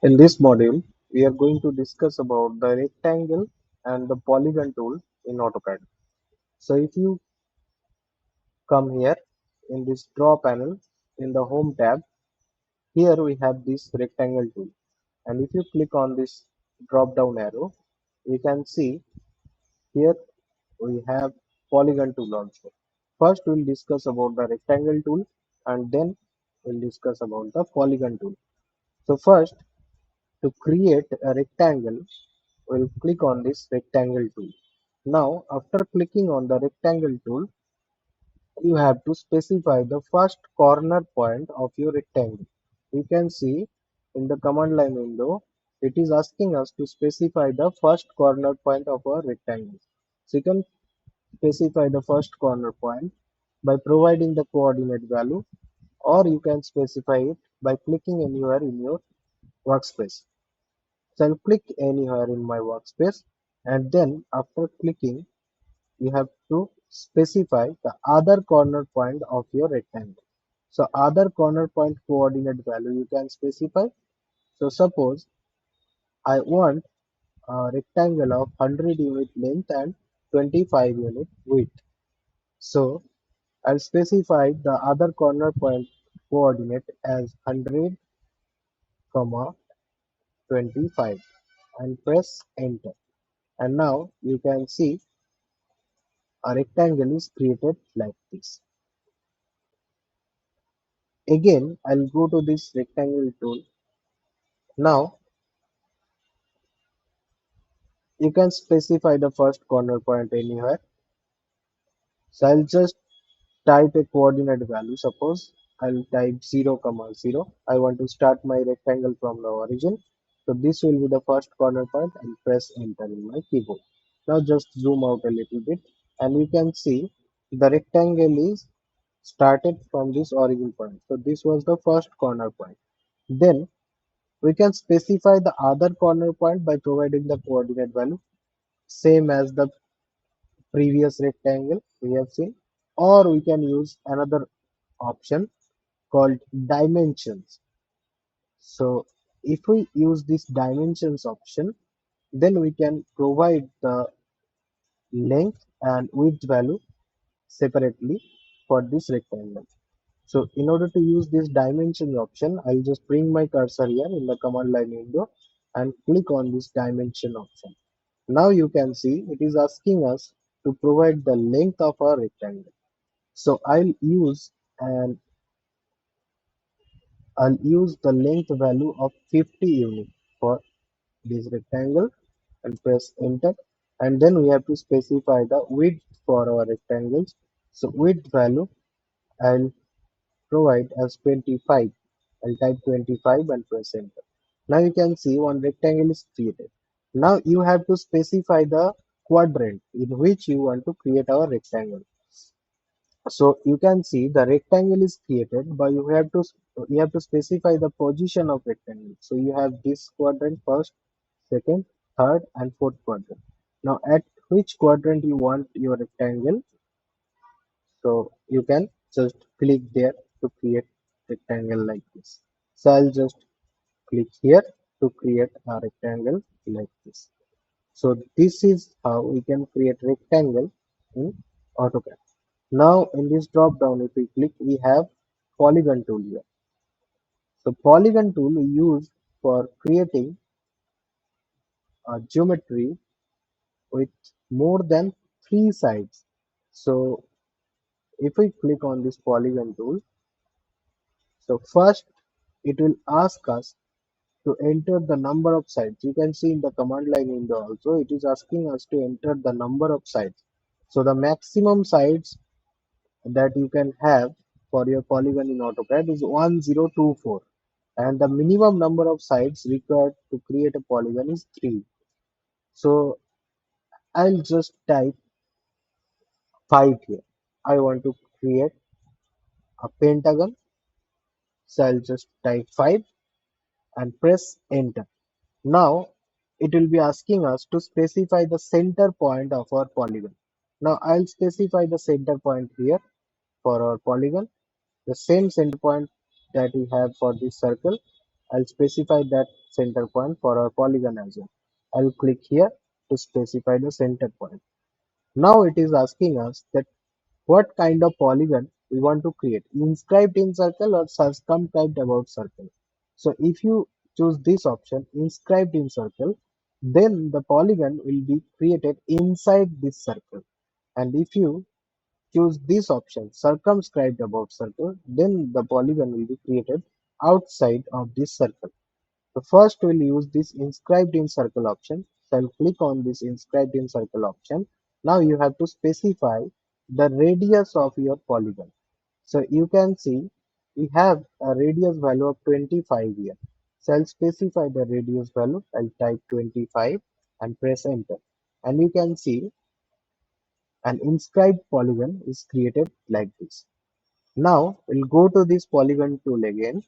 In this module, we are going to discuss about the rectangle and the polygon tool in AutoCAD. So if you come here in this draw panel in the home tab, here we have this rectangle tool. And if you click on this drop down arrow, we can see here we have polygon tool also. First we'll discuss about the rectangle tool and then we'll discuss about the polygon tool. So first, to create a rectangle, we'll click on this rectangle tool. Now, after clicking on the rectangle tool, you have to specify the first corner point of your rectangle. You can see in the command line window, it is asking us to specify the first corner point of our rectangle. So you can specify the first corner point by providing the coordinate value, or you can specify it by clicking anywhere in your workspace. So I'll click anywhere in my workspace, and then after clicking you have to specify the other corner point of your rectangle. So other corner point coordinate value you can specify. So suppose I want a rectangle of 100 unit length and 25 unit width. So I'll specify the other corner point coordinate as 100, comma 25 and press enter. And now you can see a rectangle is created like this. Again, I'll go to this rectangle tool. Now you can specify the first corner point anywhere. So I'll just type a coordinate value. Suppose I'll type 0, comma 0. I want to start my rectangle from the origin. So this will be the first corner point and press enter in my keyboard. Now just zoom out a little bit and you can see the rectangle is started from this origin point. So this was the first corner point. Then we can specify the other corner point by providing the coordinate value same as the previous rectangle we have seen, or we can use another option called dimensions. So if we use this dimensions option, then we can provide the length and width value separately for this rectangle. So in order to use this dimension option, I'll just bring my cursor here in the command line window and click on this dimension option. Now you can see it is asking us to provide the length of our rectangle. So and I'll use the length value of 50 units for this rectangle and press enter. And then we have to specify the width for our rectangles. So width value I'll provide as 25. I'll type 25 and press enter. Now you can see one rectangle is created. Now you have to specify the quadrant in which you want to create our rectangle. So you can see the rectangle is created, but you have to specify the position of rectangle. So you have this quadrant first, second, third, and fourth quadrant. Now at which quadrant you want your rectangle, so you can just click there to create rectangle like this. So I'll just click here to create a rectangle like this. So this is how we can create rectangle in AutoCAD. Now in this drop down, if we click, we have polygon tool here. So polygon tool we use for creating a geometry with more than three sides. So if we click on this polygon tool, so first it will ask us to enter the number of sides. You can see in the command line window also, it is asking us to enter the number of sides. So the maximum sides that you can have for your polygon in AutoCAD is 1024, and the minimum number of sides required to create a polygon is 3. So I'll just type 5 here. I want to create a pentagon, so I'll just type 5 and press enter. Now it will be asking us to specify the center point of our polygon. Now I'll specify the center point here for our polygon, the same center point that we have for this circle. I'll specify that center point for our polygon as well. I'll click here to specify the center point. Now it is asking us that what kind of polygon we want to create, inscribed in circle or circumscribed about circle. So if you choose this option, inscribed in circle, then the polygon will be created inside this circle. And if you choose this option, circumscribed about circle, then the polygon will be created outside of this circle. So first we'll use this inscribed in circle option. So I'll click on this inscribed in circle option. Now you have to specify the radius of your polygon. So you can see we have a radius value of 25 here. So I'll specify the radius value. I'll type 25 and press enter. And you can see an inscribed polygon is created like this. Now we'll go to this polygon tool again.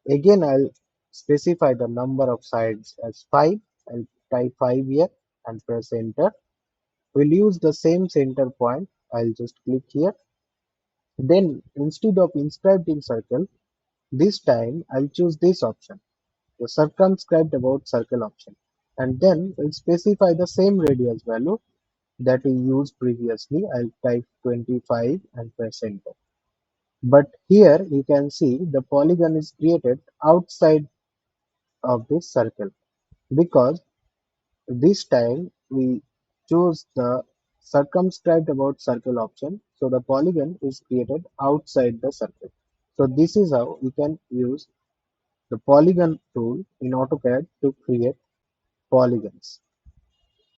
Again, I'll specify the number of sides as 5. I'll type 5 here and press enter. We'll use the same center point. I'll just click here. Then instead of inscribed in circle, this time I'll choose this option, the circumscribed about circle option. And then we'll specify the same radius value that we used previously. I'll type 25 and press enter. But here you can see the polygon is created outside of this circle because this time we choose the circumscribed about circle option, so the polygon is created outside the circle. So this is how we can use the polygon tool in AutoCAD to create polygons.